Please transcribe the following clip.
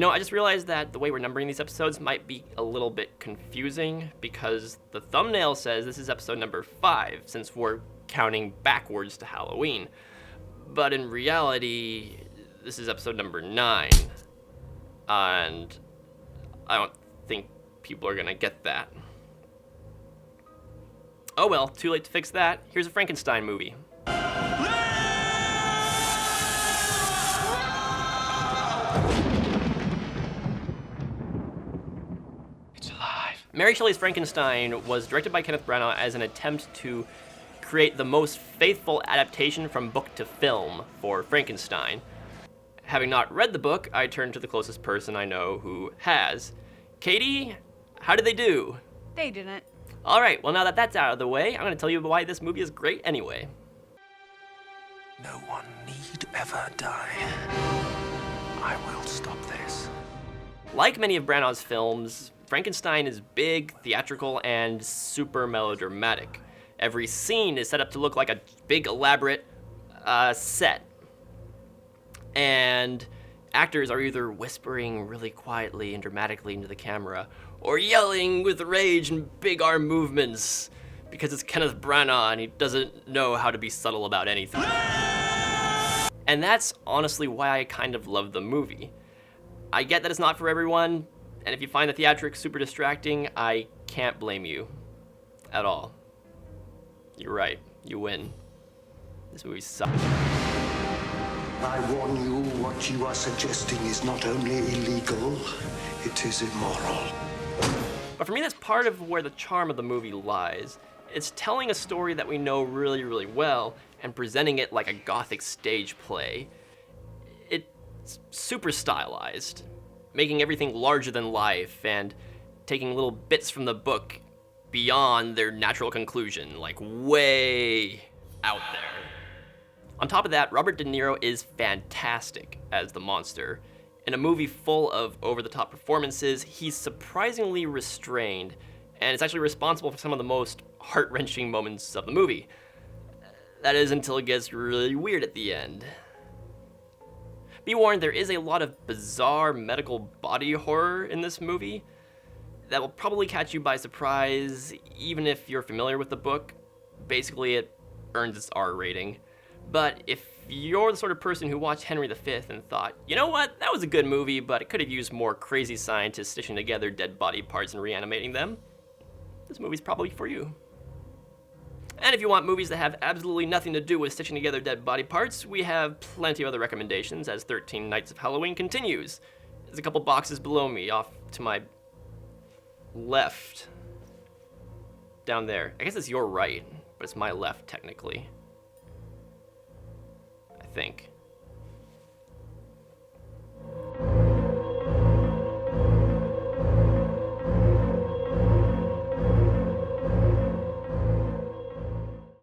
I just realized that the way we're numbering these episodes might be a little bit confusing because the thumbnail says this is episode number 5, since we're counting backwards to Halloween. But in reality, this is episode number 9. And I don't think people are gonna get that. Oh well, too late to fix that. Here's a Frankenstein movie. Mary Shelley's Frankenstein was directed by Kenneth Branagh as an attempt to create the most faithful adaptation from book to film for Frankenstein. Having not read the book, I turned to the closest person I know who has. Katie, how did they do? They didn't. Alright, well now that that's out of the way, I'm going to tell you why this movie is great anyway. No one need ever die. I will stop this. Like many of Branagh's films, Frankenstein is big, theatrical, and super melodramatic. Every scene is set up to look like a big, elaborate set. And actors are either whispering really quietly and dramatically into the camera, or yelling with rage and big arm movements, because it's Kenneth Branagh and he doesn't know how to be subtle about anything. And that's honestly why I kind of love the movie. I get that it's not for everyone, and if you find the theatrics super distracting, I can't blame you at all. You're right, you win. This movie sucks. I warn you, what you are suggesting is not only illegal, it is immoral. But for me, that's part of where the charm of the movie lies. It's telling a story that we know really, really well and presenting it like a gothic stage play. It's super stylized, making everything larger than life and taking little bits from the book beyond their natural conclusion, like way out there. On top of that, Robert De Niro is fantastic as the monster. In a movie full of over-the-top performances, he's surprisingly restrained, and is actually responsible for some of the most heart-wrenching moments of the movie. That is until it gets really weird at the end. Be warned, there is a lot of bizarre medical body horror in this movie that will probably catch you by surprise, even if you're familiar with the book. Basically, it earns its R rating. But if you're the sort of person who watched Henry V and thought, you know what, that was a good movie, but it could have used more crazy scientists stitching together dead body parts and reanimating them, this movie's probably for you. And if you want movies that have absolutely nothing to do with stitching together dead body parts, we have plenty of other recommendations as 13 Nights of Halloween continues. There's a couple boxes below me, off to my left. Down there. I guess it's your right, but it's my left, technically. I think.